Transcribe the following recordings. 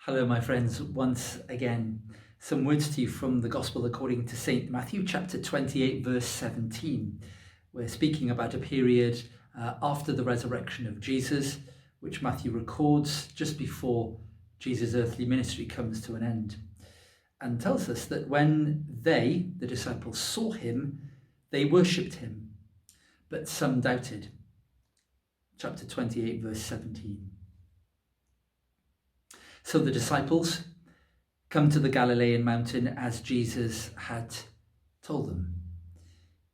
Hello, my friends. Once again, some words to you from the Gospel according to St. Matthew, chapter 28, verse 17. We're speaking about a period after the resurrection of Jesus, which Matthew records just before Jesus' earthly ministry comes to an end, and tells us that when they, the disciples, saw him, they worshipped him, but some doubted. Chapter 28, verse 17. So the disciples come to the Galilean mountain as Jesus had told them.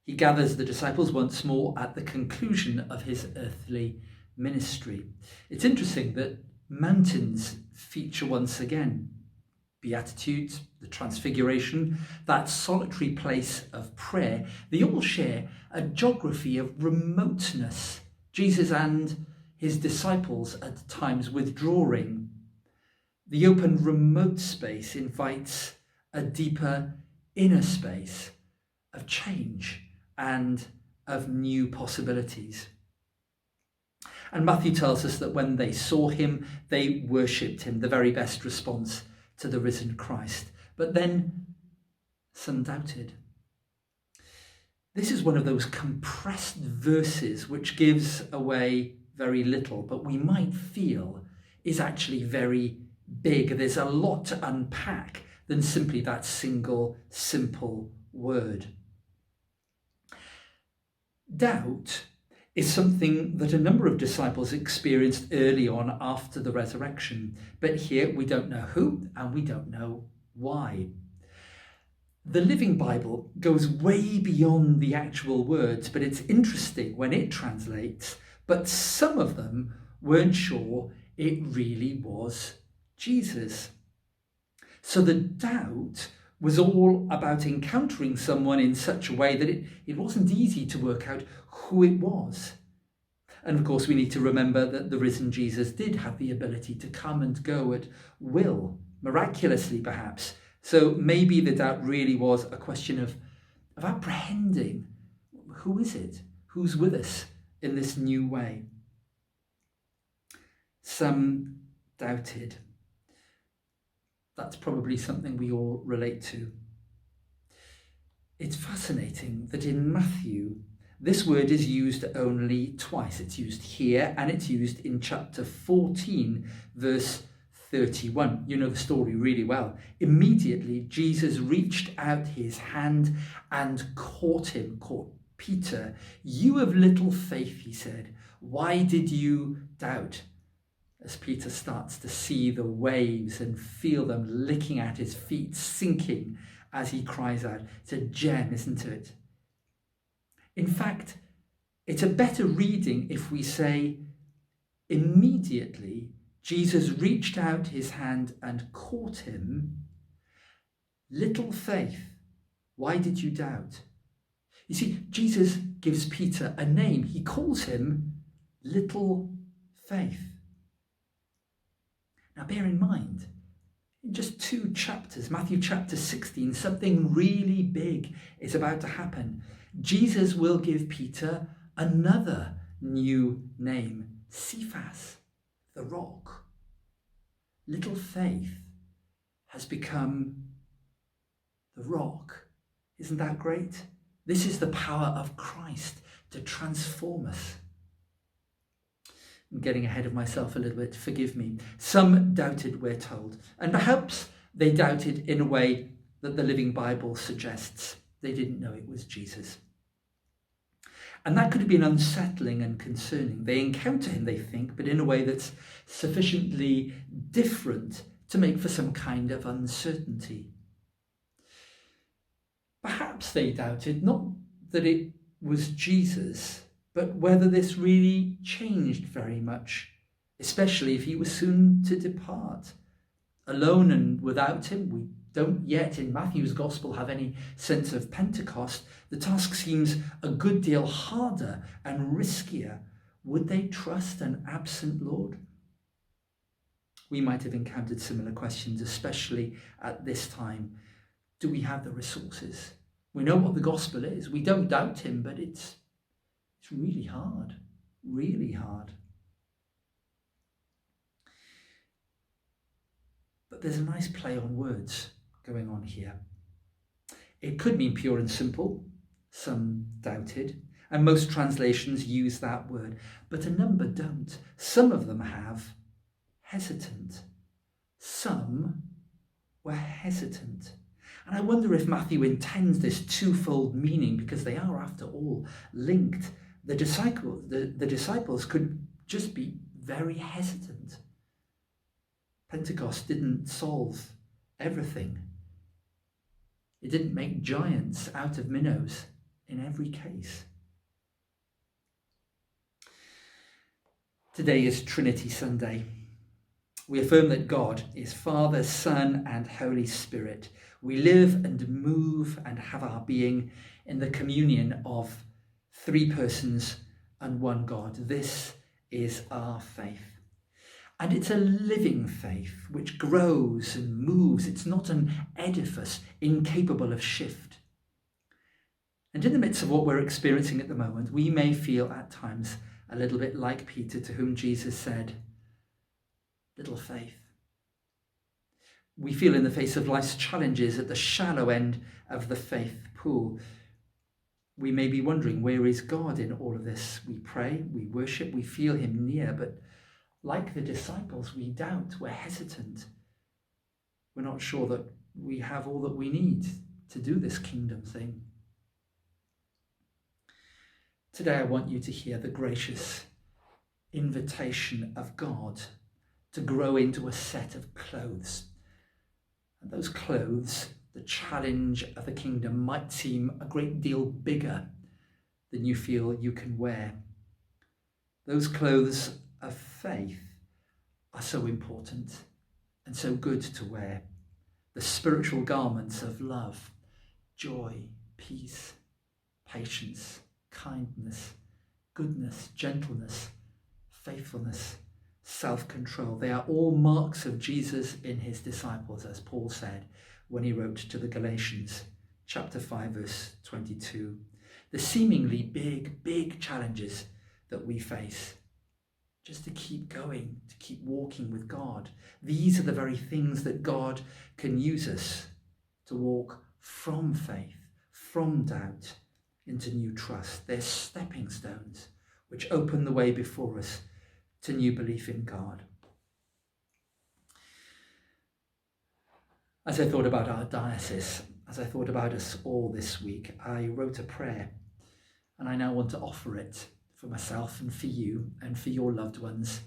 He gathers the disciples once more at the conclusion of his earthly ministry. It's interesting that mountains feature once again. Beatitudes, the Transfiguration, that solitary place of prayer, they all share a geography of remoteness. Jesus and his disciples at times withdrawing. The open remote space invites a deeper inner space of change and of new possibilities. And Matthew tells us that when they saw him, they worshipped him, the very best response to the risen Christ. But then some doubted. This is one of those compressed verses which gives away very little, but we might feel is actually very big. There's a lot to unpack than simply that single simple word. Doubt is something that a number of disciples experienced early on after the resurrection, but here we don't know who and we don't know why. The Living Bible goes way beyond the actual words, but it's interesting when it translates, but some of them weren't sure it really was Jesus. So the doubt was all about encountering someone in such a way that it wasn't easy to work out who it was. And of course, we need to remember that the risen Jesus did have the ability to come and go at will, miraculously perhaps. So maybe the doubt really was a question of apprehending, who is it? Who's with us in this new way? Some doubted. That's probably something we all relate to. It's fascinating that in Matthew, this word is used only twice. It's used here and it's used in chapter 14, verse 31. You know the story really well. Immediately, Jesus reached out his hand and caught Peter. "You of little faith," he said, "why did you doubt?" As Peter starts to see the waves and feel them licking at his feet, sinking as he cries out. It's a gem, isn't it? In fact, it's a better reading if we say, immediately Jesus reached out his hand and caught him. "Little faith, why did you doubt?" You see, Jesus gives Peter a name. He calls him Little Faith. Now bear in mind, in just 2 chapters, Matthew chapter 16, something really big is about to happen. Jesus will give Peter another new name, Cephas, the rock. Little faith has become the rock. Isn't that great? This is the power of Christ to transform us. I'm getting ahead of myself a little bit, forgive me. Some doubted, we're told, and perhaps they doubted in a way that the Living Bible suggests. They didn't know it was Jesus. And that could have been unsettling and concerning. They encounter him, they think, but in a way that's sufficiently different to make for some kind of uncertainty. Perhaps they doubted not that it was Jesus, but whether this really changed very much, especially if he was soon to depart. Alone and without him, we don't yet in Matthew's Gospel have any sense of Pentecost. The task seems a good deal harder and riskier. Would they trust an absent Lord? We might have encountered similar questions, especially at this time. Do we have the resources? We know what the gospel is. We don't doubt him, but it's really hard, really hard. But there's a nice play on words going on here. It could mean pure and simple. Some doubted, and most translations use that word, but a number don't. Some of them have hesitant. Some were hesitant. And I wonder if Matthew intends this twofold meaning, because they are, after all, linked. The disciples could just be very hesitant. Pentecost didn't solve everything. It didn't make giants out of minnows in every case. Today is Trinity Sunday. We affirm that God is Father, Son, and Holy Spirit. We live and move and have our being in the communion of three persons and one God. This is our faith. And it's a living faith which grows and moves. It's not an edifice incapable of shift. And in the midst of what we're experiencing at the moment, we may feel at times a little bit like Peter, to whom Jesus said, little faith. We feel in the face of life's challenges at the shallow end of the faith pool. We may be wondering, where is God in all of this? We pray, we worship, we feel him near, but like the disciples, we doubt, we're hesitant. We're not sure that we have all that we need to do this kingdom thing. Today I want you to hear the gracious invitation of God to grow into a set of clothes. And those clothes, the challenge of the kingdom, might seem a great deal bigger than you feel you can wear. Those clothes of faith are so important and so good to wear. The spiritual garments of love, joy, peace, patience, kindness, goodness, gentleness, faithfulness, self-control. They are all marks of Jesus in his disciples, as Paul said when he wrote to the Galatians, chapter 5, verse 22. The seemingly big challenges that we face, just to keep going, to keep walking with God. These are the very things that God can use us to walk from faith, from doubt, into new trust. They're stepping stones which open the way before us to new belief in God. As I thought about our diocese, as I thought about us all this week, I wrote a prayer, and I now want to offer it for myself and for you and for your loved ones,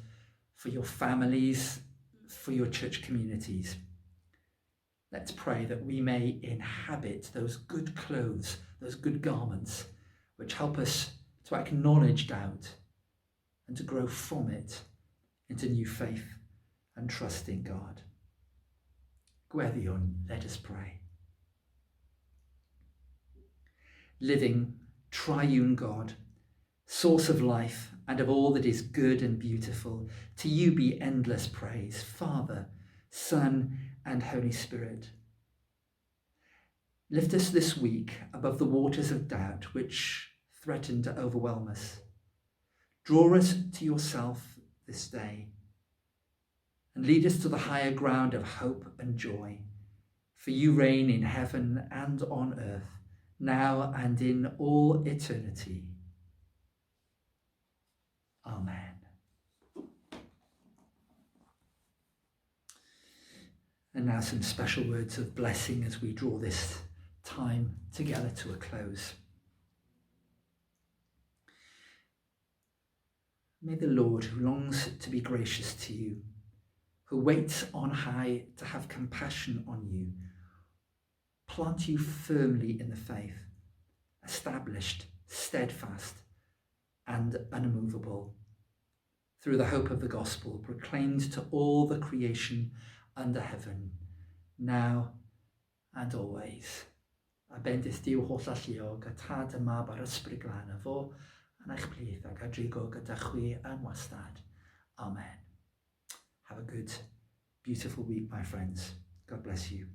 for your families, for your church communities. Let's pray that we may inhabit those good clothes, those good garments, which help us to acknowledge doubt and to grow from it into new faith and trust in God. Gweddion, let us pray. Living, triune God, source of life and of all that is good and beautiful, to you be endless praise, Father, Son, and Holy Spirit. Lift us this week above the waters of doubt which threaten to overwhelm us. Draw us to yourself this day and lead us to the higher ground of hope and joy. For you reign in heaven and on earth, now and in all eternity. Amen. And now some special words of blessing as we draw this time together to a close. May the Lord, who longs to be gracious to you, who waits on high to have compassion on you, plant you firmly in the faith, established, steadfast, and unmovable, through the hope of the gospel proclaimed to all the creation under heaven, now and always. A bendith Dyw holl alluog, a tad yma bar ysbryd glân y fo, yn eich plith ac adrigo gyda chwi yn wastad. Amen. Have a good, beautiful week, my friends. God bless you.